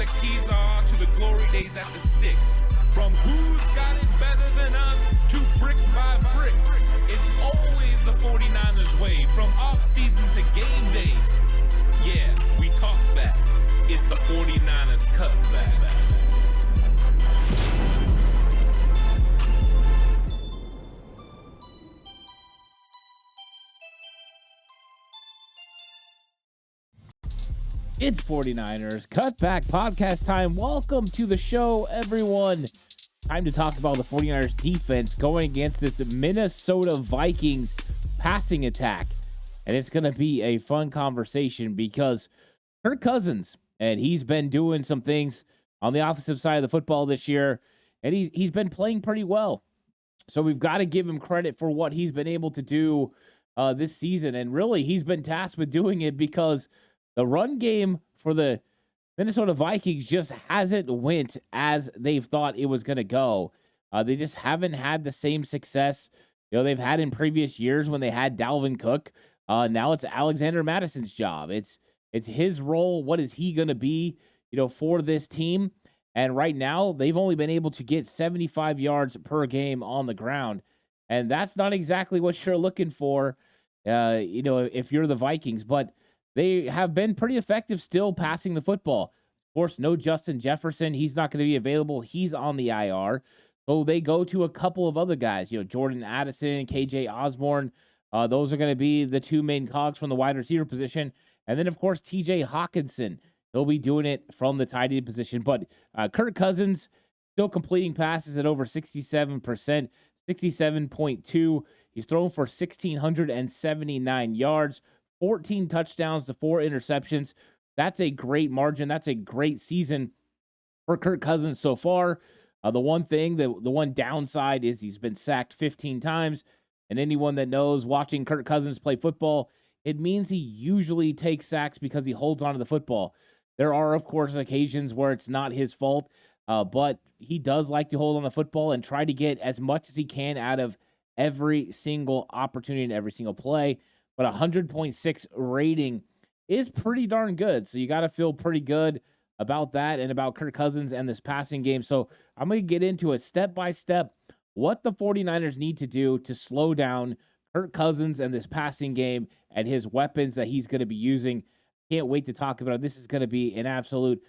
the keys are to the glory days at the stick. From who's got it better than us to brick by brick. It's always the 49ers way, from off-season to game day. Yeah, we talk back. It's the 49ers Cutback. It's 49ers Cutback Podcast time. Welcome to the show, everyone. Time to talk about the 49ers defense going against this Minnesota Vikings passing attack. And it's going to be a fun conversation because Kirk Cousins, and he's been doing some things on the offensive side of the football this year, and he's been playing pretty well. So we've got to give him credit for what he's been able to do this season. And really, he's been tasked with doing it because the run game for the Minnesota Vikings just hasn't went as they've thought it was going to go. They just haven't had the same success they've had in previous years when they had Dalvin Cook. Now it's Alexander Madison's job. It's his role. What is he going to be, for this team? And right now, they've only been able to get 75 yards per game on the ground. And that's not exactly what you're looking for, if you're the Vikings. But they have been pretty effective still passing the football. Of course, no Justin Jefferson. He's not going to be available. He's on the IR. So they go to a couple of other guys, Jordan Addison, KJ Osborne. Those are going to be the two main cogs from the wide receiver position. And then, of course, TJ Hawkinson. He'll be doing it from the tight end position. But Kirk Cousins still completing passes at over 67%, 67.2. He's thrown for 1,679 yards. 14 touchdowns to 4 interceptions. That's a great margin. That's a great season for Kirk Cousins so far. The one downside is he's been sacked 15 times. And anyone that knows watching Kirk Cousins play football, it means he usually takes sacks because he holds onto the football. There are, of course, occasions where it's not his fault, but he does like to hold on the football and try to get as much as he can out of every single opportunity and every single play. But 100.6 rating is pretty darn good. So you got to feel pretty good about that and about Kirk Cousins and this passing game. So I'm going to get into it step by step, what the 49ers need to do to slow down Kirk Cousins and this passing game and his weapons that he's going to be using. Can't wait to talk about it. This is going to be an absolute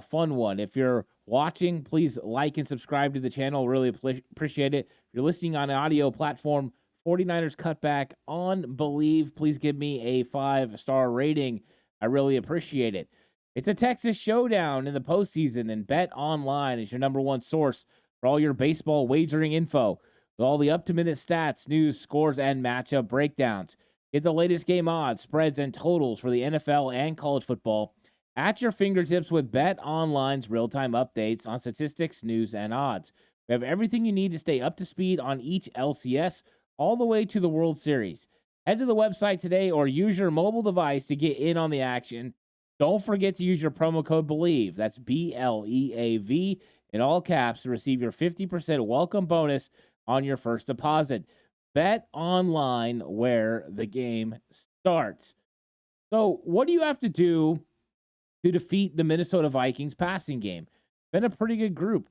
fun one. If you're watching, please like and subscribe to the channel. Really appreciate it. If you're listening on an audio platform, 49ers Cutback on Believe. Please give me a 5-star rating. I really appreciate it. It's a Texas showdown in the postseason, and Bet Online is your number one source for all your baseball wagering info with all the up-to-minute stats, news, scores, and matchup breakdowns. Get the latest game odds, spreads, and totals for the NFL and college football at your fingertips with Bet Online's real-time updates on statistics, news, and odds. We have everything you need to stay up to speed on each LCS, all the way to the World Series. Head to the website today or use your mobile device to get in on the action. Don't forget to use your promo code BELIEVE. That's BLEAV in all caps to receive your 50% welcome bonus on your first deposit. Bet Online, where the game starts. So what do you have to do to defeat the Minnesota Vikings passing game? Been a pretty good group.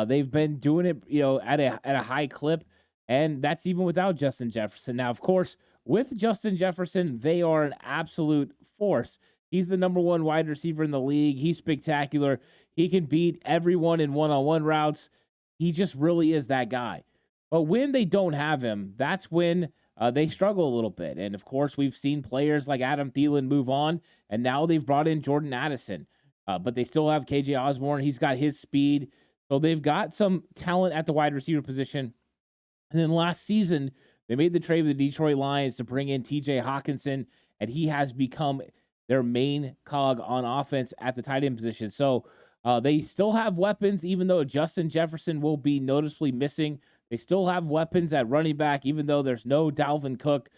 They've been doing it, at a high clip. And that's even without Justin Jefferson. Now, of course, with Justin Jefferson, they are an absolute force. He's the number one wide receiver in the league. He's spectacular. He can beat everyone in one-on-one routes. He just really is that guy. But when they don't have him, that's when they struggle a little bit. And, of course, we've seen players like Adam Thielen move on, and now they've brought in Jordan Addison. But they still have KJ Osborne. He's got his speed. So they've got some talent at the wide receiver position. And then last season, they made the trade with the Detroit Lions to bring in TJ Hawkinson, and he has become their main cog on offense at the tight end position. So they still have weapons, even though Justin Jefferson will be noticeably missing. They still have weapons at running back, even though there's no Dalvin Cook.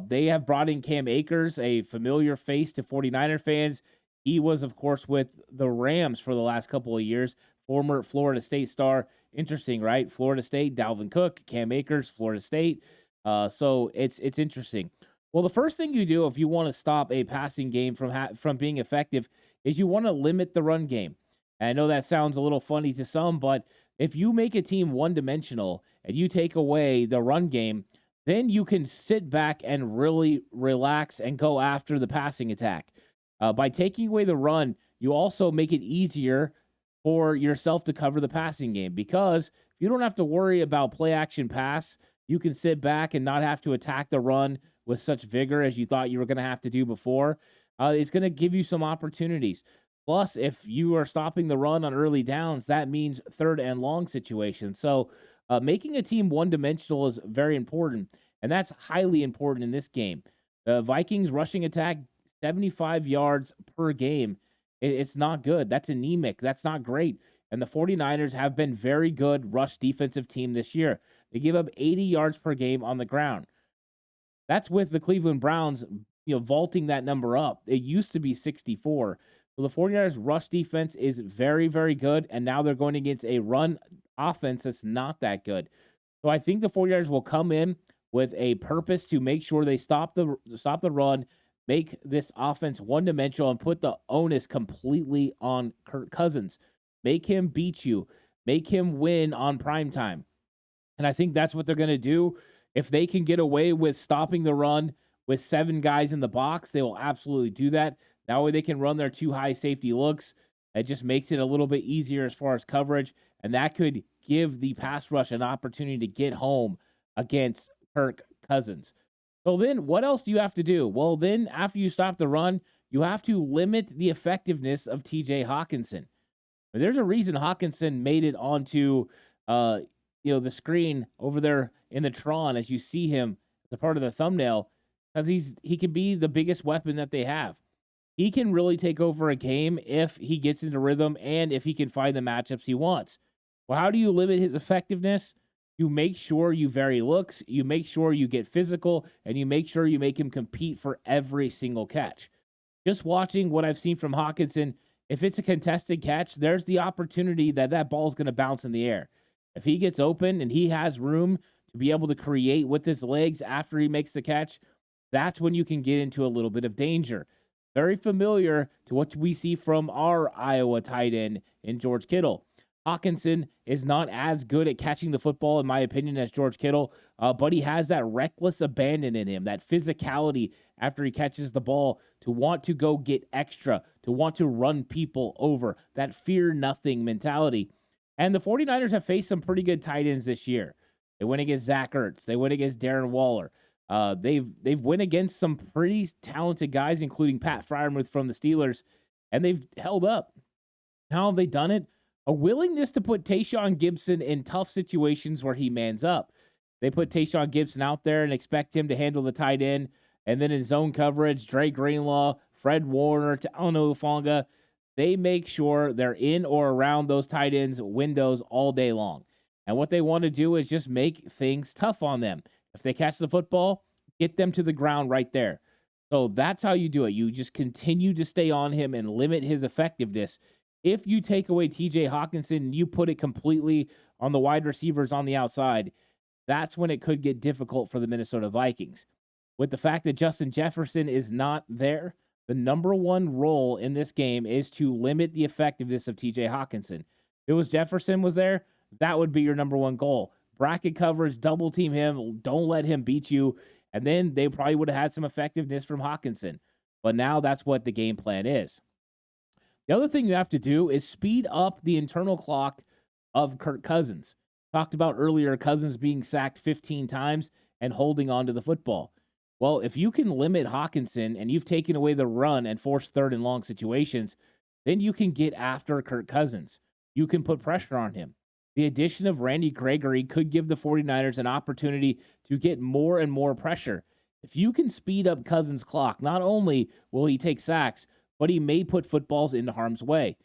They have brought in Cam Akers, a familiar face to 49er fans. He was, of course, with the Rams for the last couple of years, former Florida State star. Interesting, right? Florida State, Dalvin Cook, Cam Akers, Florida State. So it's interesting. Well, the first thing you do if you want to stop a passing game from being effective is you want to limit the run game. And I know that sounds a little funny to some, but if you make a team one-dimensional and you take away the run game, then you can sit back and really relax and go after the passing attack. By taking away the run, you also make it easier for yourself to cover the passing game because if you don't have to worry about play action pass, you can sit back and not have to attack the run with such vigor as you thought you were going to have to do before. It's going to give you some opportunities. Plus, if you are stopping the run on early downs, that means third and long situations. So, making a team one dimensional is very important, and that's highly important in this game. The Vikings rushing attack, 75 yards per game. It's not good. That's anemic. That's not great. And the 49ers have been very good rush defensive team this year. They give up 80 yards per game on the ground. That's with the Cleveland Browns, vaulting that number up. It used to be 64. So the 49ers rush defense is very, very good. And now they're going against a run offense that's not that good. So I think the 49ers will come in with a purpose to make sure they stop the run, make this offense one-dimensional, and put the onus completely on Kirk Cousins. Make him beat you. Make him win on primetime. And I think that's what they're going to do. If they can get away with stopping the run with 7 guys in the box, they will absolutely do that. That way they can run their 2 high safety looks. It just makes it a little bit easier as far as coverage, and that could give the pass rush an opportunity to get home against Kirk Cousins. So then what else do you have to do? Well, then after you stop the run, you have to limit the effectiveness of TJ Hawkinson. There's a reason Hawkinson made it onto the screen over there in the Tron as you see him as a part of the thumbnail, because he can be the biggest weapon that they have. He can really take over a game if he gets into rhythm and if he can find the matchups he wants. Well, how do you limit his effectiveness? You make sure you vary looks, you make sure you get physical, and you make sure you make him compete for every single catch. Just watching what I've seen from Hawkinson, if it's a contested catch, there's the opportunity that ball is going to bounce in the air. If he gets open and he has room to be able to create with his legs after he makes the catch, that's when you can get into a little bit of danger. Very familiar to what we see from our Iowa tight end in George Kittle. Hawkinson is not as good at catching the football, in my opinion, as George Kittle, but he has that reckless abandon in him, that physicality after he catches the ball to want to go get extra, to want to run people over, that fear-nothing mentality. And the 49ers have faced some pretty good tight ends this year. They went against Zach Ertz. They went against Darren Waller. They've went against some pretty talented guys, including Pat Freiermuth from the Steelers, and they've held up. How have they done it? A willingness to put Tayshaun Gibson in tough situations where he mans up. They put Tayshaun Gibson out there and expect him to handle the tight end, and then in zone coverage, Dre Greenlaw, Fred Warner, Ta'ono Ufanga, they make sure they're in or around those tight ends' windows all day long. And what they want to do is just make things tough on them. If they catch the football, get them to the ground right there. So that's how you do it. You just continue to stay on him and limit his effectiveness. If you take away TJ Hawkinson and you put it completely on the wide receivers on the outside, that's when it could get difficult for the Minnesota Vikings. With the fact that Justin Jefferson is not there, the number one role in this game is to limit the effectiveness of TJ Hawkinson. If it was Jefferson was there, that would be your number one goal. Bracket coverage, double team him, don't let him beat you, and then they probably would have had some effectiveness from Hawkinson. But now that's what the game plan is. The other thing you have to do is speed up the internal clock of Kirk Cousins. Talked about earlier Cousins being sacked 15 times and holding on to the football. Well, if you can limit Hawkinson and you've taken away the run and forced third and long situations, then you can get after Kirk Cousins. You can put pressure on him. The addition of Randy Gregory could give the 49ers an opportunity to get more and more pressure. If you can speed up Cousins' clock, not only will he take sacks, but he may put footballs into harm's way.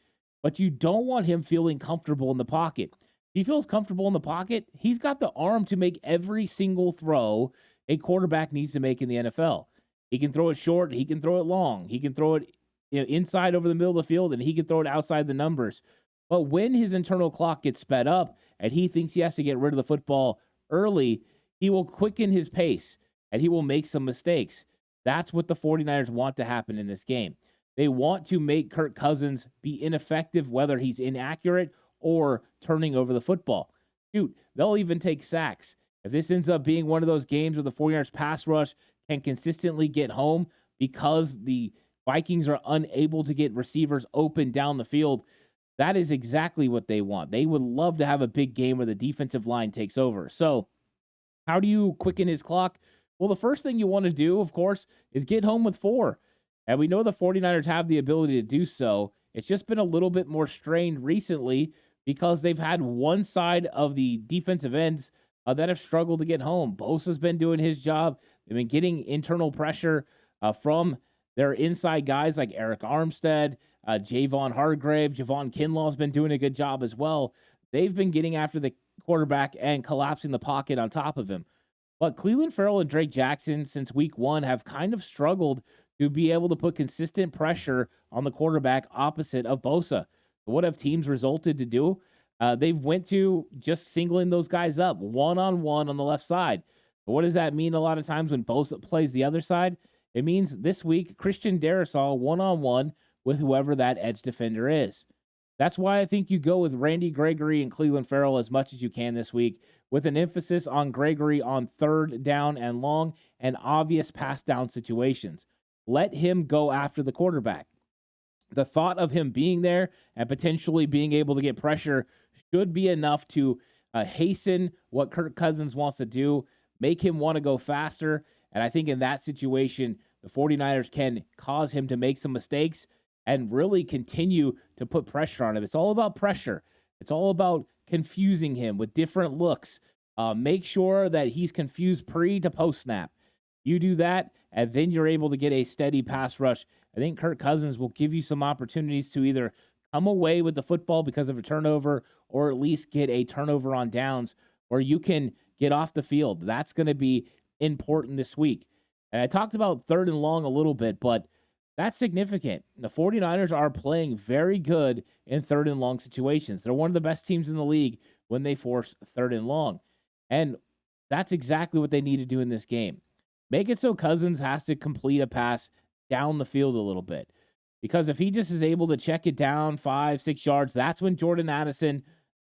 But you don't want him feeling comfortable in the pocket. If he feels comfortable in the pocket, he's got the arm to make every single throw a quarterback needs to make in the NFL. He can throw it short, he can throw it long, he can throw it inside over the middle of the field, and he can throw it outside the numbers. But when his internal clock gets sped up and he thinks he has to get rid of the football early, he will quicken his pace and he will make some mistakes. That's what the 49ers want to happen in this game. They want to make Kirk Cousins be ineffective, whether he's inaccurate or turning over the football. Shoot, they'll even take sacks. If this ends up being one of those games where the 49ers pass rush can consistently get home because the Vikings are unable to get receivers open down the field, that is exactly what they want. They would love to have a big game where the defensive line takes over. So, how do you quicken his clock? Well, the first thing you want to do, of course, is get home with 4. And we know the 49ers have the ability to do so. It's just been a little bit more strained recently because they've had one side of the defensive ends that have struggled to get home. Bosa's been doing his job. They've been getting internal pressure from their inside guys like Eric Armstead, Javon Hargrave, Javon Kinlaw's been doing a good job as well. They've been getting after the quarterback and collapsing the pocket on top of him. But Cleveland Farrell and Drake Jackson, since week 1, have kind of struggled to be able to put consistent pressure on the quarterback opposite of Bosa. What have teams resulted to do? They've went to just singling those guys up one-on-one on the left side. But what does that mean a lot of times when Bosa plays the other side? It means this week, Christian Darrisaw one-on-one with whoever that edge defender is. That's why I think you go with Randy Gregory and Cleveland Farrell as much as you can this week, with an emphasis on Gregory on 3rd down and long and obvious pass down situations. Let him go after the quarterback. The thought of him being there and potentially being able to get pressure should be enough to hasten what Kirk Cousins wants to do, make him want to go faster. And I think in that situation, the 49ers can cause him to make some mistakes and really continue to put pressure on him. It's all about pressure. It's all about confusing him with different looks. Make sure that he's confused pre to post snap. You do that, and then you're able to get a steady pass rush. I think Kirk Cousins will give you some opportunities to either come away with the football because of a turnover or at least get a turnover on downs where you can get off the field. That's going to be important this week. And I talked about 3rd and long a little bit, but that's significant. The 49ers are playing very good in 3rd and long situations. They're one of the best teams in the league when they force 3rd and long. And that's exactly what they need to do in this game. Make it so Cousins has to complete a pass down the field a little bit. Because if he just is able to check it down 5-6 yards, that's when Jordan Addison,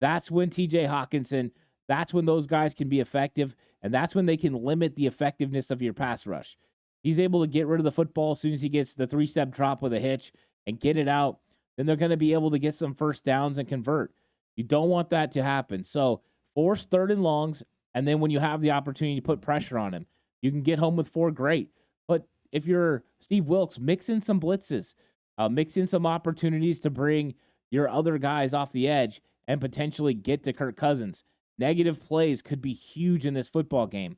that's when TJ Hawkinson, that's when those guys can be effective, and that's when they can limit the effectiveness of your pass rush. He's able to get rid of the football as soon as he gets the 3-step drop with a hitch and get it out. Then they're going to be able to get some first downs and convert. You don't want that to happen. So force 3rd and longs, and then when you have the opportunity to put pressure on him, you can get home with 4, great. But if you're Steve Wilks, mix in some blitzes. Mix in some opportunities to bring your other guys off the edge and potentially get to Kirk Cousins. Negative plays could be huge in this football game.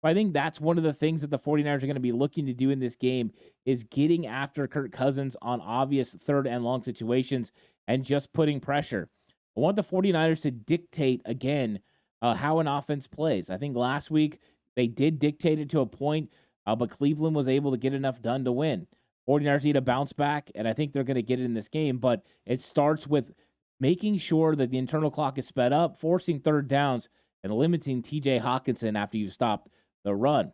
But I think that's one of the things that the 49ers are going to be looking to do in this game is getting after Kirk Cousins on obvious 3rd and long situations and just putting pressure. I want the 49ers to dictate again how an offense plays. I think last week they did dictate it to a point, but Cleveland was able to get enough done to win. 49ers need a bounce back, and I think they're going to get it in this game, but it starts with making sure that the internal clock is sped up, forcing 3rd downs, and limiting TJ Hawkinson after you've stopped the run.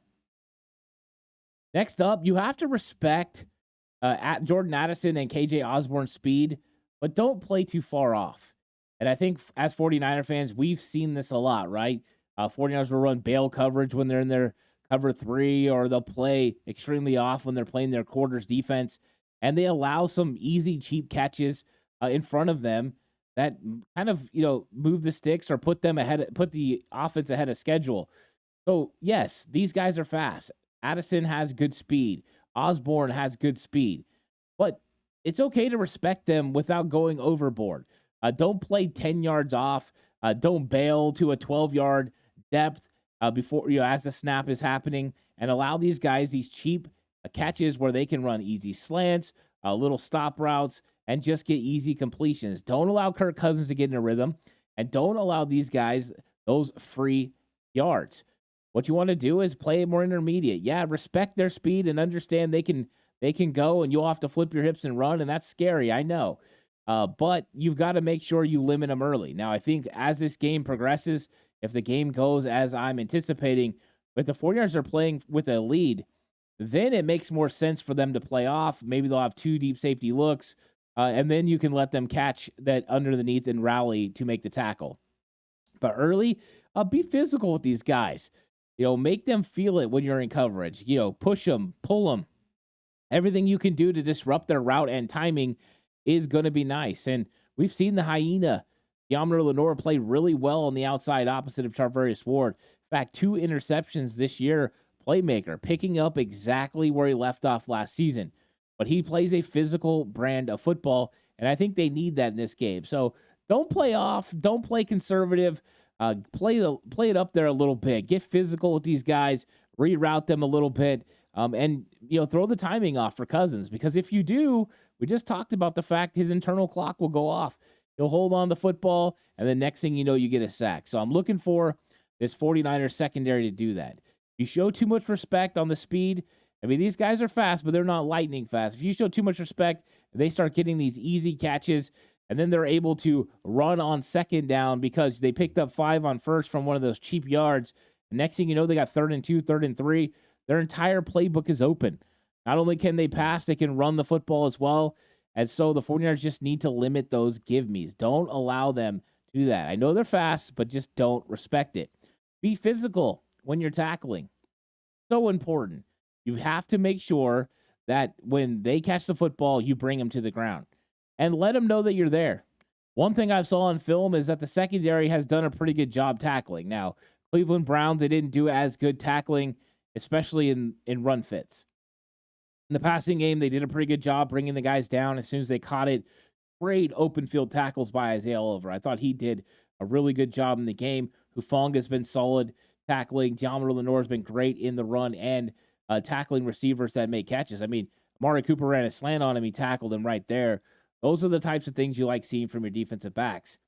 Next up, you have to respect at Jordan Addison and KJ Osborne's speed, but don't play too far off. And I think as 49er fans, we've seen this a lot, right? 49ers will run bail coverage when they're in their cover 3, or they'll play extremely off when they're playing their quarters defense, and they allow some easy, cheap catches in front of them that kind of, move the sticks or put the offense ahead of schedule. So, yes, these guys are fast. Addison has good speed. Osborne has good speed. But it's okay to respect them without going overboard. Don't play 10 yards off. Don't bail to a 12-yard depth before, as the snap is happening, and allow these guys these cheap catches where they can run easy slants, little stop routes, and just get easy completions. Don't allow Kirk Cousins to get in a rhythm, and don't allow these guys those free yards. What you want to do is play more intermediate. Yeah, respect their speed and understand they can go, and you'll have to flip your hips and run, and that's scary, I know. But you've got to make sure you limit them early. Now, I think as this game progresses, if the game goes as I'm anticipating, if the 49ers are playing with a lead, then it makes more sense for them to play off. Maybe they'll have 2 deep safety looks, and then you can let them catch that underneath and rally to make the tackle. But early, be physical with these guys. Make them feel it when you're in coverage. Push them, pull them. Everything you can do to disrupt their route and timing is going to be nice. And we've seen the Hyena, Yammer Lenore, play really well on the outside opposite of Charvarius Ward. In fact, 2 interceptions this year. Playmaker, picking up exactly where he left off last season. But he plays a physical brand of football, and I think they need that in this game. So don't play off. Don't play conservative. Play it up there a little bit. Get physical with these guys. Reroute them a little bit. And throw the timing off for Cousins, because if you do, we just talked about the fact his internal clock will go off. He'll hold on the football, and the next thing you know, you get a sack. So I'm looking for this 49ers secondary to do that. You show too much respect on the speed. I mean, these guys are fast, but they're not lightning fast. If you show too much respect, they start getting these easy catches, and then they're able to run on second down because they picked up 5 on first from one of those cheap yards. And next thing you know, they got 3rd and 2, 3rd and 3. Their entire playbook is open. Not only can they pass, they can run the football as well. And so the 49ers just need to limit those give-me's. Don't allow them to do that. I know they're fast, but just don't respect it. Be physical when you're tackling. So important. You have to make sure that when they catch the football, you bring them to the ground and let them know that you're there. One thing I saw on film is that the secondary has done a pretty good job tackling. Now, Cleveland Browns, they didn't do as good tackling, especially in run fits. In the passing game, they did a pretty good job bringing the guys down as soon as they caught it. Great open field tackles by Isaiah Oliver. I thought he did a really good job in the game. Hufanga's been solid tackling. Deommodore Lenoir has been great in the run and tackling receivers that make catches. I mean, Amari Cooper ran a slant on him. He tackled him right there. Those are the types of things you like seeing from your defensive backs.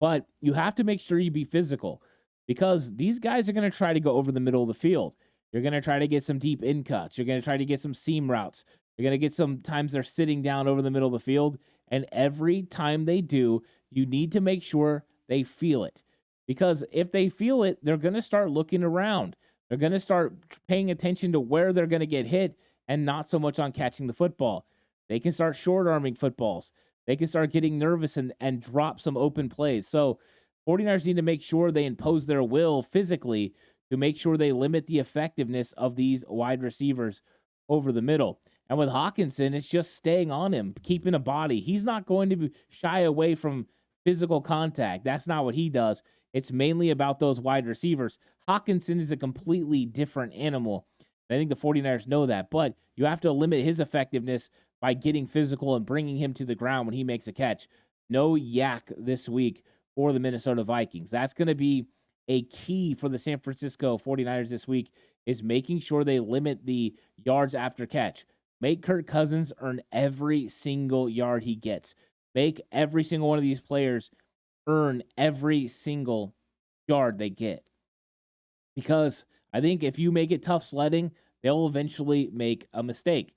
But you have to make sure you be physical, because these guys are going to try to go over the middle of the field. You're going to try to get some deep in cuts. You're going to try to get some seam routes. You're going to get sometimes they're sitting down over the middle of the field. And every time they do, you need to make sure they feel it. Because if they feel it, they're going to start looking around. They're going to start paying attention to where they're going to get hit and not so much on catching the football. They can start short-arming footballs. They can start getting nervous and drop some open plays. So 49ers need to make sure they impose their will physically to make sure they limit the effectiveness of these wide receivers over the middle. And with Hawkinson, it's just staying on him, keeping a body. He's not going to shy away from physical contact. That's not what he does. It's mainly about those wide receivers. Hawkinson is a completely different animal. And I think the 49ers know that. But you have to limit his effectiveness by getting physical and bringing him to the ground when he makes a catch. No yak this week for the Minnesota Vikings. That's going to be a key for the San Francisco 49ers this week, is making sure they limit the yards after catch. Make Kirk Cousins earn every single yard he gets. Make every single one of these players earn every single yard they get. Because I think if you make it tough sledding, they'll eventually make a mistake.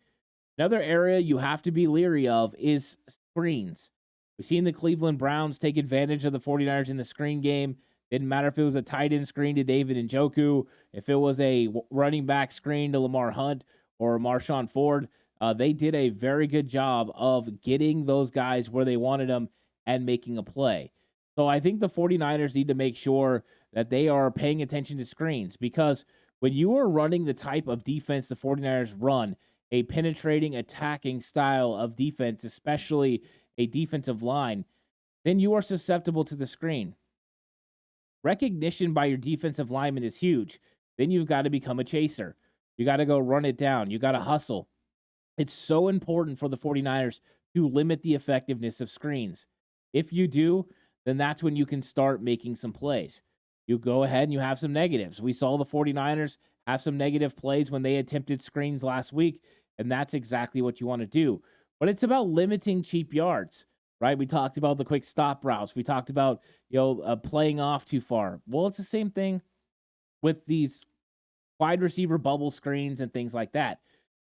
Another area you have to be leery of is screens. We've seen the Cleveland Browns take advantage of the 49ers in the screen game. Didn't matter if it was a tight end screen to David Njoku, if it was a running back screen to Lamar Hunt or Marshawn Ford. They did a very good job of getting those guys where they wanted them and making a play. So I think the 49ers need to make sure that they are paying attention to screens, because when you are running the type of defense the 49ers run, a penetrating, attacking style of defense, especially a defensive line, then you are susceptible to the screen. Recognition by your defensive lineman is huge. Then you've got to become a chaser. You got to go run it down. You got to hustle. It's so important for the 49ers to limit the effectiveness of screens. If you do, then that's when you can start making some plays. You go ahead and you have some negatives. We saw the 49ers have some negative plays when they attempted screens last week, and that's exactly what you want to do. But it's about limiting cheap yards, right? We talked about the quick stop routes. We talked about, playing off too far. Well, it's the same thing with these wide receiver bubble screens and things like that.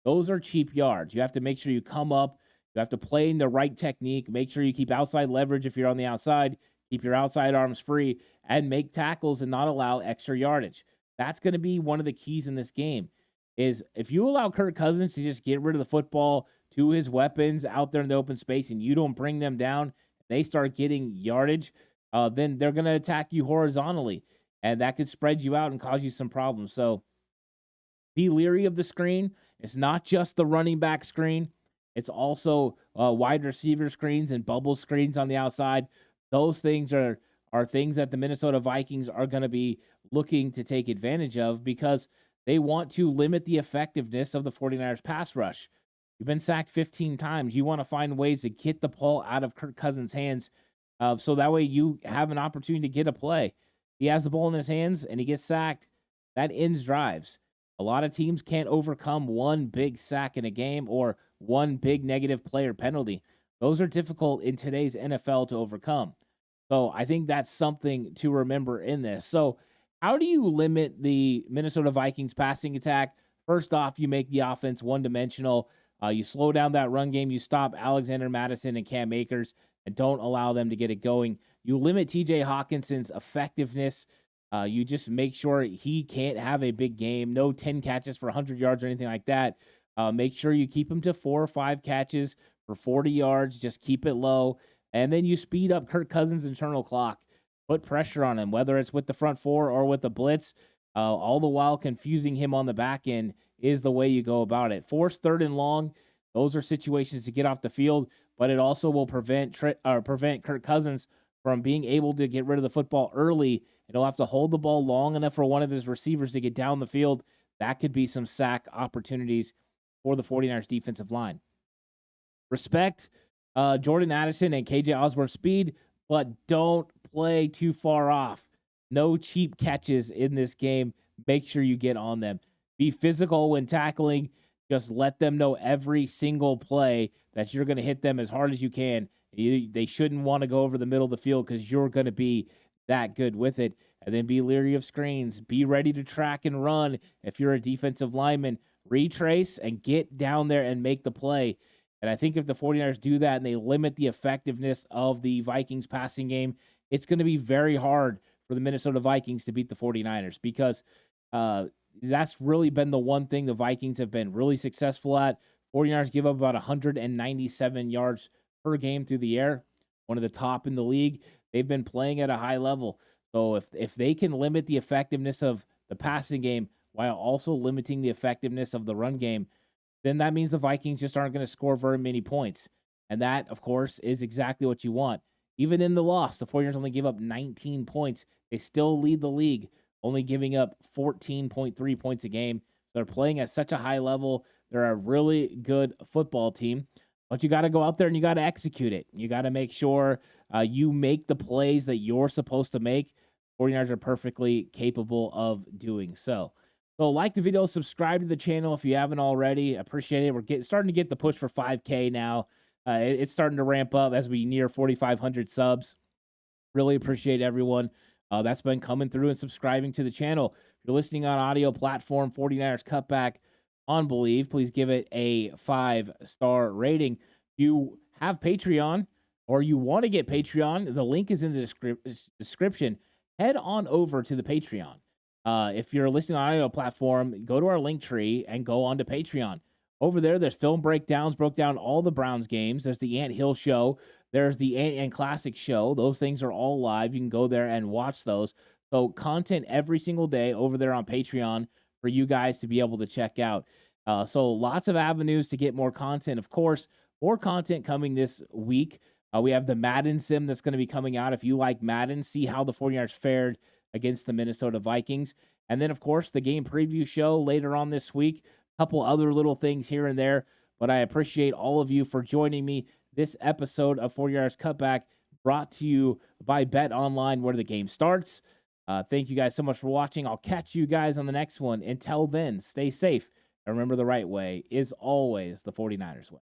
Those are cheap yards. You have to make sure you come up. You have to play in the right technique. Make sure you keep outside leverage if you're on the outside. Keep your outside arms free and make tackles and not allow extra yardage. That's going to be one of the keys in this game. is if you allow Kirk Cousins to just get rid of the football to his weapons out there in the open space and you don't bring them down, they start getting yardage, then they're going to attack you horizontally. And that could spread you out and cause you some problems. So be leery of the screen. It's not just the running back screen. It's also wide receiver screens and bubble screens on the outside. Those things are things that the Minnesota Vikings are going to be looking to take advantage of because they want to limit the effectiveness of the 49ers pass rush. You've been sacked 15 times. You want to find ways to get the ball out of Kirk Cousins' hands so that way you have an opportunity to get a play. He has the ball in his hands and he gets sacked. That ends drives. A lot of teams can't overcome one big sack in a game or one big negative player penalty. Those are difficult in today's NFL to overcome. So I think that's something to remember in this. So how do you limit the Minnesota Vikings passing attack? First off, you make the offense one-dimensional. You slow down that run game. You stop Alexander Mattison and Cam Akers and don't allow them to get it going. You limit TJ Hawkinson's effectiveness. You just make sure he can't have a big game. No 10 catches for 100 yards or anything like that. Make sure you keep him to 4 or 5 catches for 40 yards. Just keep it low. And then you speed up Kirk Cousins' internal clock. Put pressure on him, whether it's with the front four or with the blitz. All the while confusing him on the back end is the way you go about it. Force third and long. Those are situations to get off the field, but it also will prevent Kirk Cousins from being able to get rid of the football early. And he'll have to hold the ball long enough for one of his receivers to get down the field. That could be some sack opportunities for the 49ers defensive line. Respect Jordan Addison and KJ Osborne's speed, but don't play too far off. No cheap catches in this game. Make sure you get on them. Be physical when tackling. Just let them know every single play that you're going to hit them as hard as you can. They shouldn't want to go over the middle of the field because you're going to be that good with it. And then be leery of screens. Be ready to track and run if you're a defensive lineman. Retrace and get down there and make the play. And I think if the 49ers do that and they limit the effectiveness of the Vikings passing game, it's going to be very hard for the Minnesota Vikings to beat the 49ers because that's really been the one thing the Vikings have been really successful at. 49ers give up about 197 yards per game through the air, one of the top in the league. They've been playing at a high level. So if they can limit the effectiveness of the passing game while also limiting the effectiveness of the run game, then that means the Vikings just aren't going to score very many points. And that, of course, is exactly what you want. Even in the loss, the 49ers only gave up 19 points. They still lead the league, only giving up 14.3 points a game. They're playing at such a high level. They're a really good football team. But you got to go out there and you got to execute it. You got to make sure you make the plays that you're supposed to make. 49ers are perfectly capable of doing so. So like the video, subscribe to the channel if you haven't already. Appreciate it. We're starting to get the push for 5K now. It's starting to ramp up as we near 4,500 subs. Really appreciate everyone that's been coming through and subscribing to the channel. If you're listening on audio platform, 49ers Cutback on Believe, please give it a 5-star rating. If you have Patreon or you want to get Patreon, the link is in the description. Head on over to the Patreon. If you're listening on audio platform, go to our link tree and go on to Patreon. Over there, there's film breakdowns, broke down all the Browns games. There's the Ant Hill show. There's the Ant and Classic show. Those things are all live. You can go there and watch those. So content every single day over there on Patreon for you guys to be able to check out. So lots of avenues to get more content. Of course, more content coming this week. We have the Madden sim that's going to be coming out. If you like Madden, see how the 49ers fared against the Minnesota Vikings. And then, of course, the game preview show later on this week. A couple other little things here and there. But I appreciate all of you for joining me. This episode of 49ers Cutback brought to you by Bet Online, where the game starts. Thank you guys so much for watching. I'll catch you guys on the next one. Until then, stay safe. And remember, the right way is always the 49ers way.